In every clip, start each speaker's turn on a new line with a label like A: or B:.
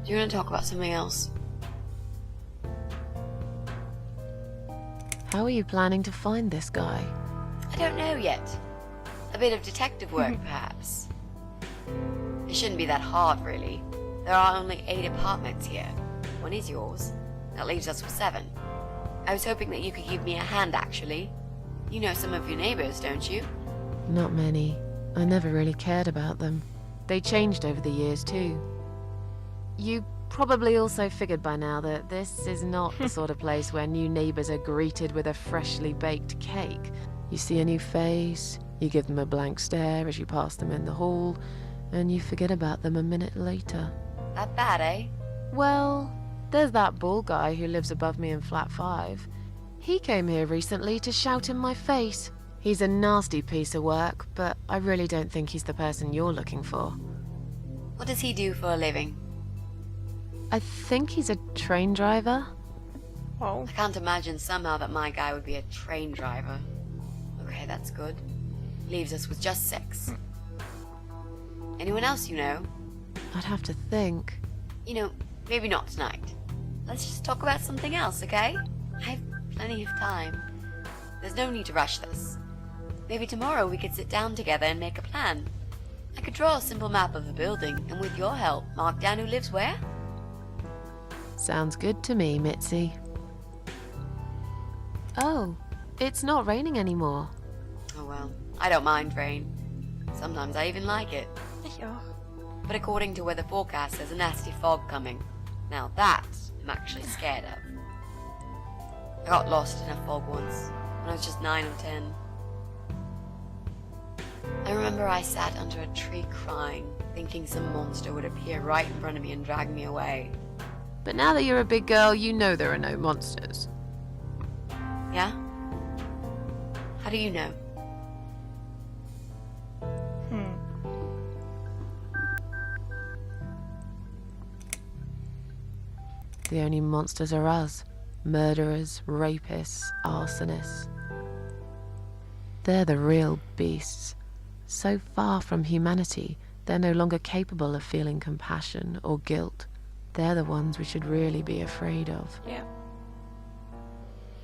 A: Do you want to talk about something else?
B: How are you planning to find this guy?
A: I don't know yet. A bit of detective work, perhaps. It shouldn't be that hard, really. There are only 8 apartments here. One is yours. That leaves us with 7. I was hoping that you could give me a hand, actually. You know some of your neighbors, don't you?
B: Not many. I never really cared about them. They changed over the years, too. You probably also figured by now that this is not the sort of place where new neighbors are greeted with a freshly baked cake. You see a new face, you give them a blank stare as you pass them in the hall, and you forget about them a minute later.
A: That bad, eh?
B: Well, there's that bald guy who lives above me in flat 5. He came here recently to shout in my face. He's a nasty piece of work, but I really don't think he's the person you're looking for.
A: What does he do for a living?
B: I think he's a train driver.
C: Oh.
A: I can't imagine somehow that my guy would be a train driver. Okay, that's good. Leaves us with just 6. Anyone else you know?
B: I'd have to think.
A: You know, maybe not tonight. Let's just talk about something else, okay? I have plenty of time. There's no need to rush this. Maybe tomorrow we could sit down together and make a plan. I could draw a simple map of the building, and with your help, mark down who lives where.
B: Sounds good to me, Mitzi. Oh, it's not raining anymore.
A: Oh well, I don't mind rain. Sometimes I even like it.
C: Ich auch.
A: But according to weather forecast, there's a nasty fog coming. Now that I'm actually scared of. I got lost in a fog once, when I was just 9 or 10. I remember I sat under a tree crying, thinking some monster would appear right in front of me and drag me away.
B: But now that you're a big girl, you know there are no monsters.
A: Yeah? How do you know?
B: The only monsters are us. Murderers, rapists, arsonists. They're the real beasts. So far from humanity, they're no longer capable of feeling compassion or guilt. They're the ones we should really be afraid of.
C: Yeah.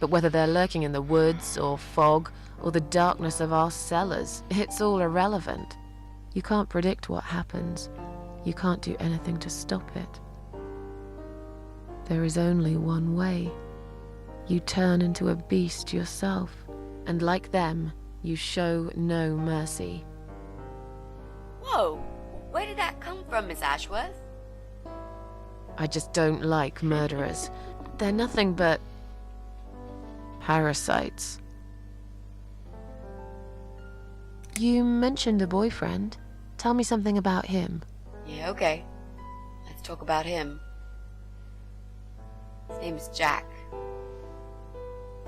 B: But whether they're lurking in the woods or fog or the darkness of our cellars, it's all irrelevant. You can't predict what happens. You can't do anything to stop it. There is only one way. You turn into a beast yourself, and like them, you show no mercy.
A: Whoa! Where did that come from, Miss Ashworth?
B: I just don't like murderers. They're nothing but parasites. You mentioned a boyfriend. Tell me something about him.
A: Yeah, okay. Let's talk about him. His name is Jack.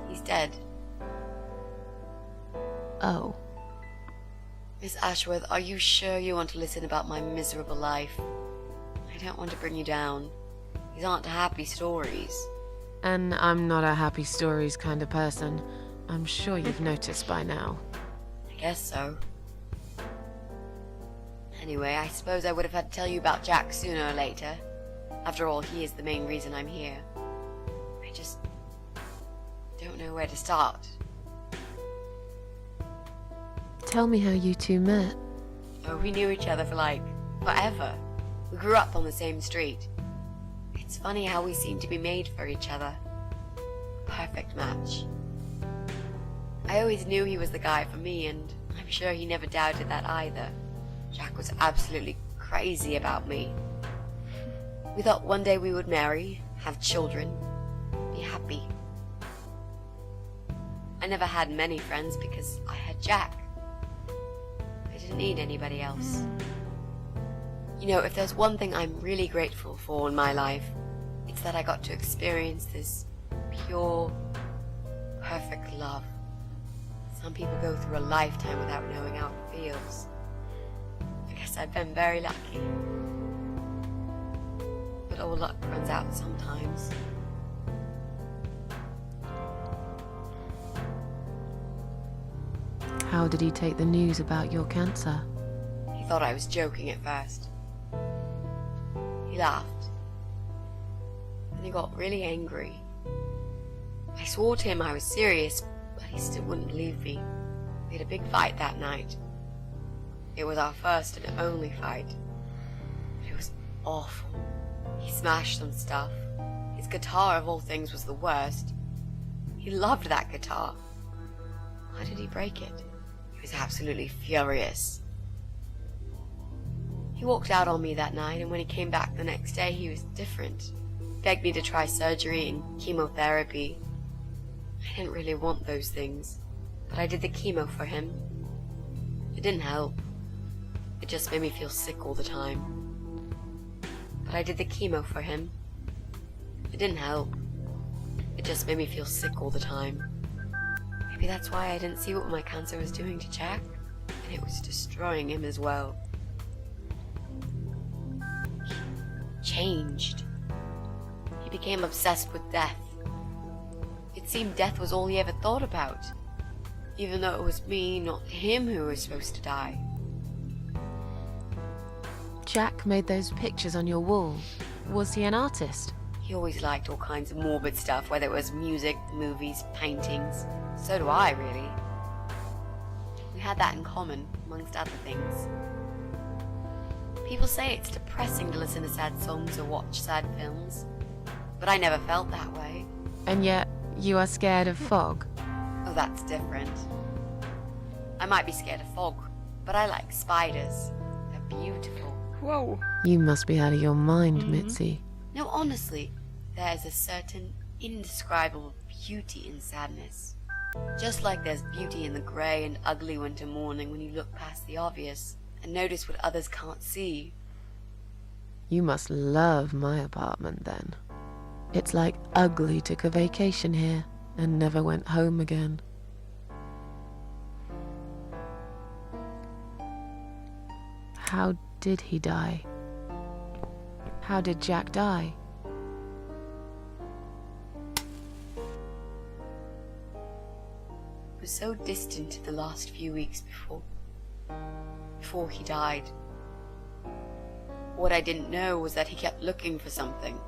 A: He's dead.
B: Oh.
A: Miss Ashworth, are you sure you want to listen about my miserable life? I don't want to bring you down. These aren't happy stories.
B: And I'm not a happy stories kind of person. I'm sure you've noticed by now.
A: I guess so. Anyway, I suppose I would have had to tell you about Jack sooner or later. After all, he is the main reason I'm here. I just don't know where to start.
B: Tell me how you two met.
A: Oh, we knew each other for forever. We grew up on the same street. It's funny how we seem to be made for each other. Perfect match. I always knew he was the guy for me, and I'm sure he never doubted that either. Jack was absolutely crazy about me. We thought one day we would marry, have children, be happy. I never had many friends because I had Jack. I didn't need anybody else. You know, if there's one thing I'm really grateful for in my life, it's that I got to experience this pure, perfect love. Some people go through a lifetime without knowing how it feels. I guess I've been very lucky. But all luck runs out sometimes.
B: How did he take the news about your cancer?
A: He thought I was joking at first. He laughed, and he got really angry. I swore to him I was serious, but he still wouldn't believe me. We had a big fight that night. It was our first and only fight. It was awful. He smashed some stuff. His guitar, of all things, was the worst. He loved that guitar. Why did he break it? He was absolutely furious. He walked out on me that night, and when he came back the next day, he was different. He begged me to try surgery and chemotherapy. I didn't really want those things, but I did the chemo for him. It didn't help. It just made me feel sick all the time. But I did the chemo for him. It didn't help. It just made me feel sick all the time. Maybe that's why I didn't see what my cancer was doing to Jack, and it was destroying him as well. He changed. He became obsessed with death. It seemed death was all he ever thought about, even though it was me, not him, who was supposed to die.
B: Jack made those pictures on your wall. Was he an artist?
A: He always liked all kinds of morbid stuff, whether it was music, movies, paintings. So do I, really. We had that in common, amongst other things. People say it's depressing to listen to sad songs or watch sad films, but I never felt that way.
B: And yet, you are scared of fog?
A: Oh, that's different. I might be scared of fog, but I like spiders. They're beautiful.
C: Whoa.
B: You must be out of your mind, Mitzi.
A: No, honestly, there's a certain indescribable beauty in sadness. Just like there's beauty in the grey and ugly winter morning when you look past the obvious and notice what others can't see.
B: You must love my apartment then. It's like Ugly took a vacation here and never went home again. How did he die? How did Jack die?
A: It was so distant the last few weeks before he died. What I didn't know was that he kept looking for something.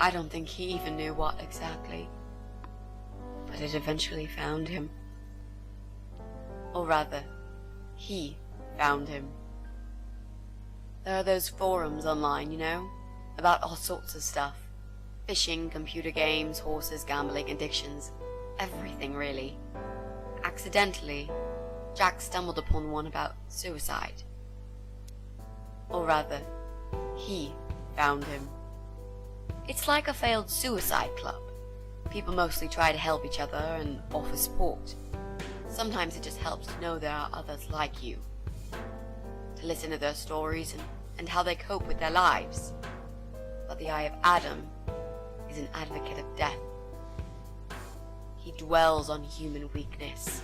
A: I don't think he even knew what exactly, but it eventually found him. Or rather, he found him. There are those forums online, you know, about all sorts of stuff. Fishing, computer games, horses, gambling, addictions, everything really. Accidentally, Jack stumbled upon one about suicide. Or rather, he found him. It's like a failed suicide club. People mostly try to help each other and offer support. Sometimes it just helps to know there are others like you. To listen to their stories and how they cope with their lives. But the Eye of Adam is an advocate of death. He dwells on human weakness.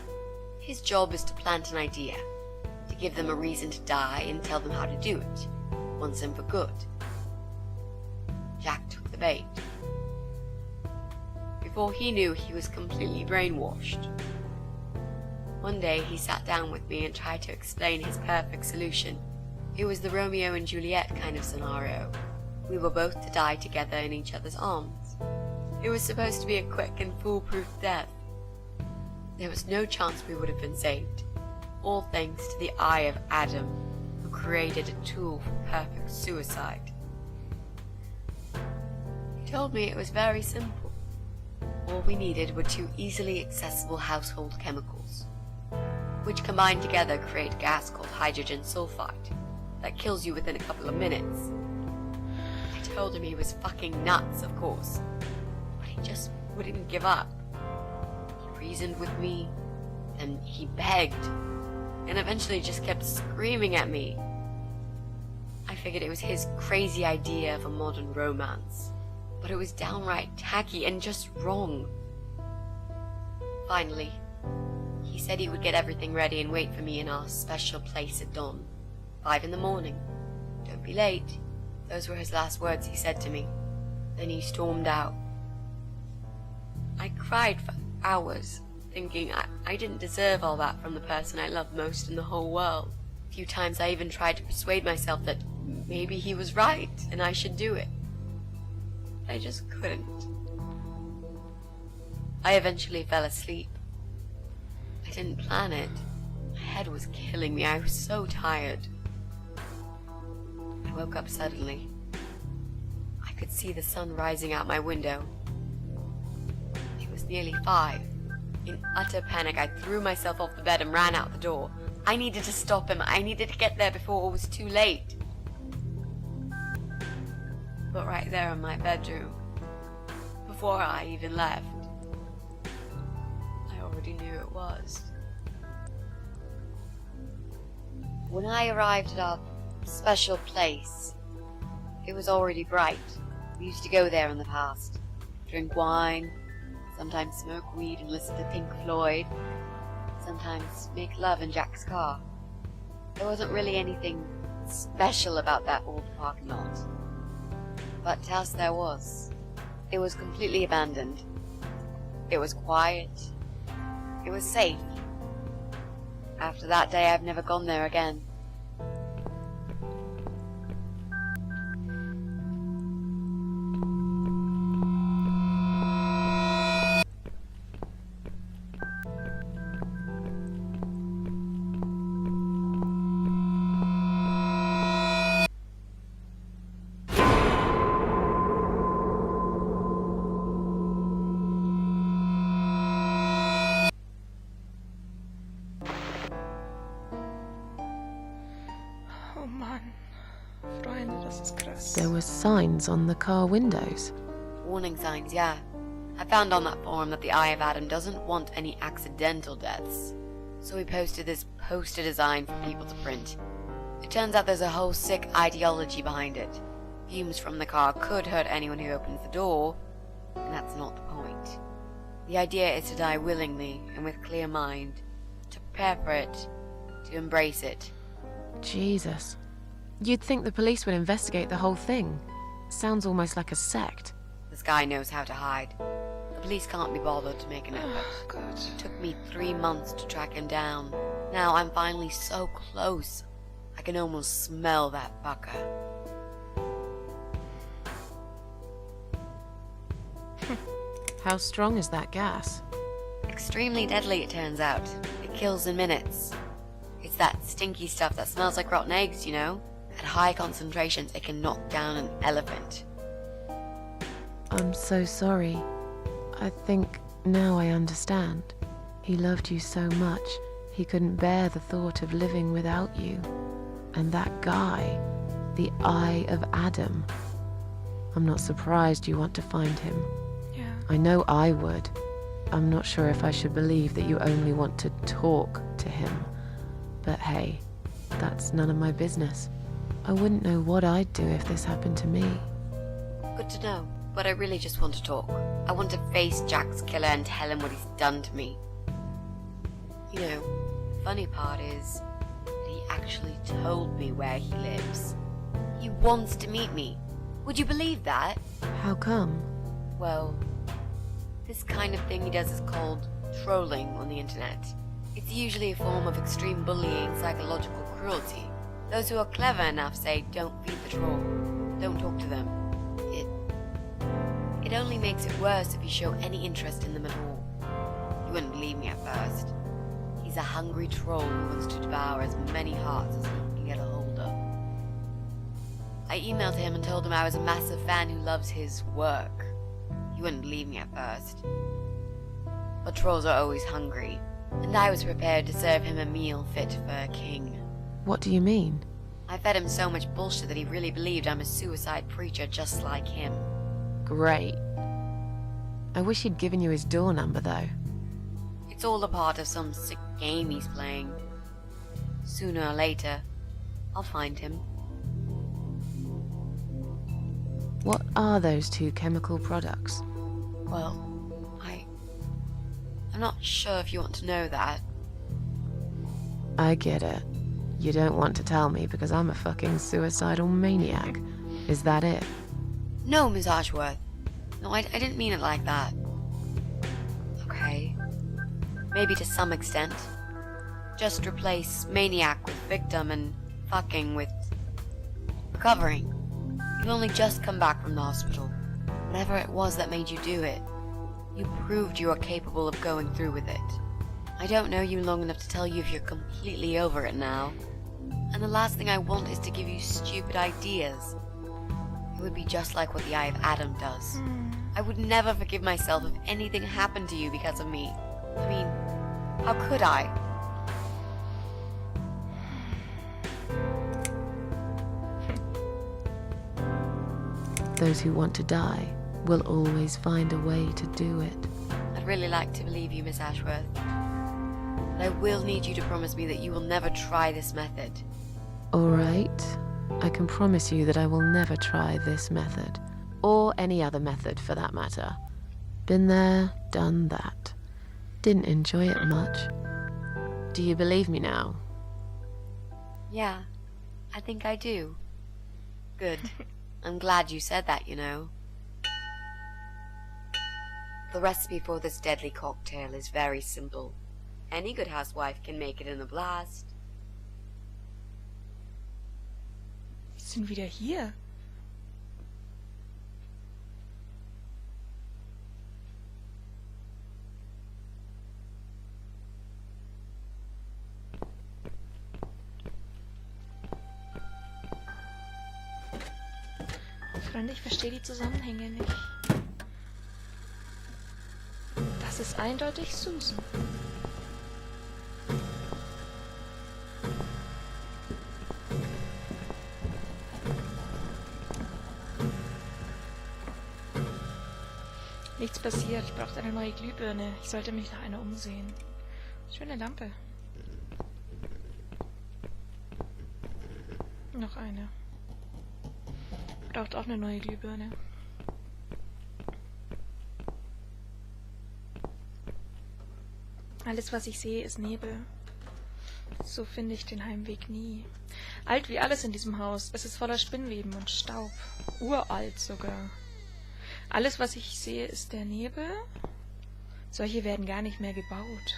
A: His job is to plant an idea, to give them a reason to die and tell them how to do it, once and for good. Jack took the bait. Before he knew, he was completely brainwashed. One day he sat down with me and tried to explain his perfect solution. It was the Romeo and Juliet kind of scenario. We were both to die together in each other's arms. It was supposed to be a quick and foolproof death. There was no chance we would have been saved, all thanks to the Eye of Adam, who created a tool for perfect suicide. He told me it was very simple. All we needed were 2 easily accessible household chemicals, which combined together create a gas called hydrogen sulfide that kills you within a couple of minutes. I told him he was fucking nuts, of course, but he just wouldn't give up. He reasoned with me, and he begged, and eventually just kept screaming at me. I figured it was his crazy idea of a modern romance, but it was downright tacky and just wrong. Finally, he said he would get everything ready and wait for me in our special place at dawn, 5 in the morning. Don't be late. Those were his last words he said to me. Then he stormed out. I cried for hours, thinking I didn't deserve all that from the person I loved most in the whole world. A few times I even tried to persuade myself that maybe he was right and I should do it. I just couldn't. I eventually fell asleep. I didn't plan it. My head was killing me. I was so tired. I woke up suddenly. I could see the sun rising out my window. It was nearly 5. In utter panic, I threw myself off the bed and ran out the door. I needed to stop him. I needed to get there before it was too late. But right there in my bedroom, before I even left, I already knew it was. When I arrived at our special place, it was already bright. We used to go there in the past, drink wine, sometimes smoke weed and listen to Pink Floyd, sometimes make love in Jack's car. There wasn't really anything special about that old parking lot. But else there was. It was completely abandoned. It was quiet. It was safe. After that day, I've never gone there again.
C: Oh Mann, Freunde, das ist krass.
B: There were signs on the car windows.
A: Warning signs, yeah. I found on that forum that the Eye of Adam doesn't want any accidental deaths. So we posted this poster design for people to print. It turns out there's a whole sick ideology behind it. Fumes from the car could hurt anyone who opens the door, and that's not the point. The idea is to die willingly and with clear mind, to prepare for it, to embrace it.
B: Jesus. You'd think the police would investigate the whole thing. Sounds almost like a sect.
A: This guy knows how to hide. The police can't be bothered to make an effort.
C: Oh Gott.
A: It took me 3 months to track him down. Now I'm finally so close. I can almost smell that fucker.
B: How strong is that gas?
A: Extremely deadly, it turns out. It kills in minutes. It's that stinky stuff that smells like rotten eggs, you know? At high concentrations, it can knock down an elephant.
B: I'm so sorry. I think now I understand. He loved you so much, he couldn't bear the thought of living without you. And that guy, the Eye of Adam. I'm not surprised you want to find him.
C: Yeah.
B: I know I would. I'm not sure if I should believe that you only want to talk to him. But hey, that's none of my business. I wouldn't know what I'd do if this happened to me.
A: Good to know, but I really just want to talk. I want to face Jack's killer and tell him what he's done to me. You know, the funny part is that he actually told me where he lives. He wants to meet me. Would you believe that?
B: How come?
A: Well, this kind of thing he does is called trolling on the internet. It's usually a form of extreme bullying, psychological cruelty. Those who are clever enough say, don't feed the troll, don't talk to them. It only makes it worse if you show any interest in them at all. You wouldn't believe me at first. He's a hungry troll who wants to devour as many hearts as he can get a hold of. I emailed him and told him I was a massive fan who loves his work. He wouldn't believe me at first. But trolls are always hungry, and I was prepared to serve him a meal fit for a king.
B: What do you mean?
A: I fed him so much bullshit that he really believed I'm a suicide preacher just like him.
B: Great. I wish he'd given you his door number, though.
A: It's all a part of some sick game he's playing. Sooner or later, I'll find him.
B: What are those 2 chemical products?
A: Well, I'm not sure if you want to know that.
B: I get it. You don't want to tell me because I'm a fucking suicidal maniac. Is that it?
A: No, Miss Ashworth. No, I didn't mean it like that. Okay. Maybe to some extent. Just replace maniac with victim and fucking with recovering. You've only just come back from the hospital. Whatever it was that made you do it, you proved you are capable of going through with it. I don't know you long enough to tell you if you're completely over it now. And the last thing I want is to give you stupid ideas. It would be just like what the Eye of Adam does. I would never forgive myself if anything happened to you because of me. I mean, how could I?
B: Those who want to die will always find a way to do it.
A: I'd really like to believe you, Miss Ashworth. But I will need you to promise me that you will never try this method.
B: All right. I can promise you that I will never try this method. Or any other method, for that matter. Been there, done that. Didn't enjoy it much. Do you believe me now?
A: Yeah, I think I do. Good. I'm glad you said that, you know. The recipe for this deadly cocktail is very simple. Any good housewife can make it in a blast.
C: Wir sind wieder hier. Freunde, ich verstehe die Zusammenhänge nicht. Das ist eindeutig Susan. Nichts passiert. Ich brauche eine neue Glühbirne. Ich sollte mich nach einer umsehen. Schöne Lampe. Noch eine. Braucht auch eine neue Glühbirne. Alles, was ich sehe, ist Nebel. So finde ich den Heimweg nie. Alt wie alles in diesem Haus. Es ist voller Spinnweben und Staub. Uralt sogar. Alles, was ich sehe, ist der Nebel. Solche werden gar nicht mehr gebaut.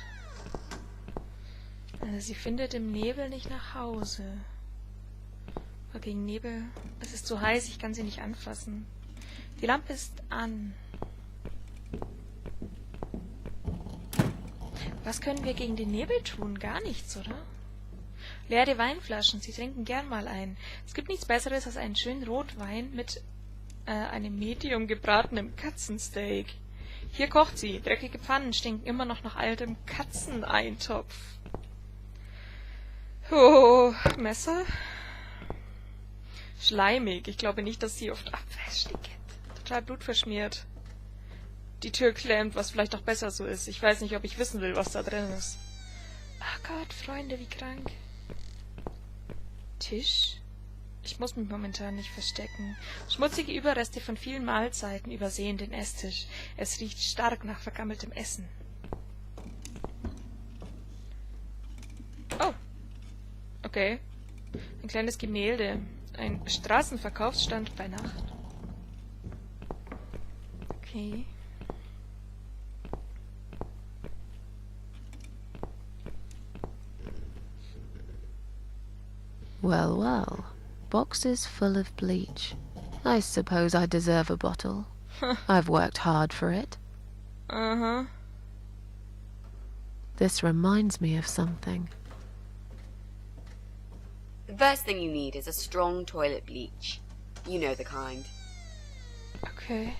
C: Also sie findet im Nebel nicht nach Hause. Aber gegen Nebel... Es ist zu heiß, ich kann sie nicht anfassen. Die Lampe ist an. Was können wir gegen den Nebel tun? Gar nichts, oder? Leere Weinflaschen, sie trinken gern mal ein. Es gibt nichts Besseres als einen schönen Rotwein mit einem medium gebratenen Katzensteak. Hier kocht sie. Dreckige Pfannen stinken immer noch nach altem Katzeneintopf. Oh, Messer? Schleimig. Ich glaube nicht, dass sie oft abwäscht. Total blutverschmiert. Die Tür klemmt, was vielleicht auch besser so ist. Ich weiß nicht, ob ich wissen will, was da drin ist. Ach Gott, Freunde, wie krank. Tisch? Ich muss mich momentan nicht verstecken. Schmutzige Überreste von vielen Mahlzeiten übersehen den Esstisch. Es riecht stark nach vergammeltem Essen. Oh. Okay. Ein kleines Gemälde. Ein Straßenverkaufsstand bei Nacht. Okay.
B: Well, well. Boxes full of bleach. I suppose I deserve a bottle. I've worked hard for it.
C: Uh-huh.
B: This reminds me of something.
A: The first thing you need is a strong toilet bleach. You know the kind.
C: Okay.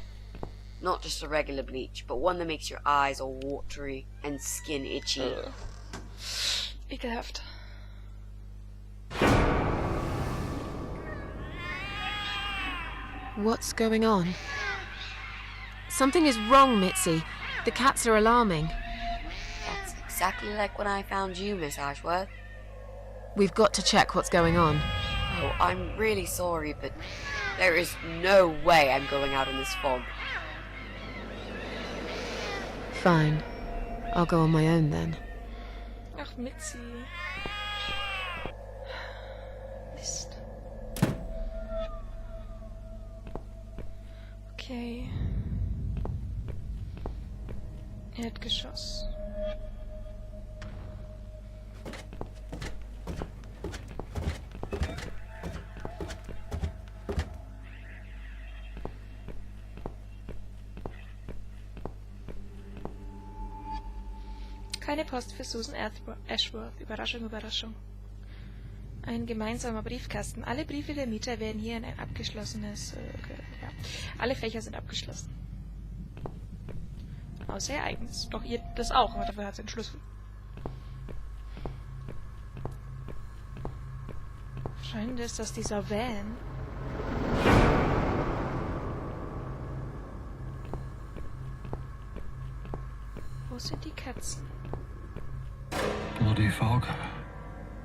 A: Not just a regular bleach, but one that makes your eyes all watery and skin itchy.
C: Ekelhaft.
B: What's going on? Something is wrong, Mitzi. The cats are alarming.
A: That's exactly like when I found you, Miss Ashworth.
B: We've got to check what's going on.
A: Oh, I'm really sorry, but there is no way I'm going out in this fog.
B: Fine. I'll go on my own then.
C: Ach, Mitzi. Mist. Okay. Erdgeschoss. Keine Post für Susan Ashworth. Überraschung, Überraschung. Ein gemeinsamer Briefkasten. Alle Briefe der Mieter werden hier in ein abgeschlossenes... ja. Alle Fächer sind abgeschlossen. Außer ihr eigenes. Doch ihr das auch, aber dafür hat es einen Schlüssel. Scheint es, dass dieser Van... Wo sind die Katzen?
D: Bloody fog.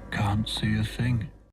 D: Can't see a thing.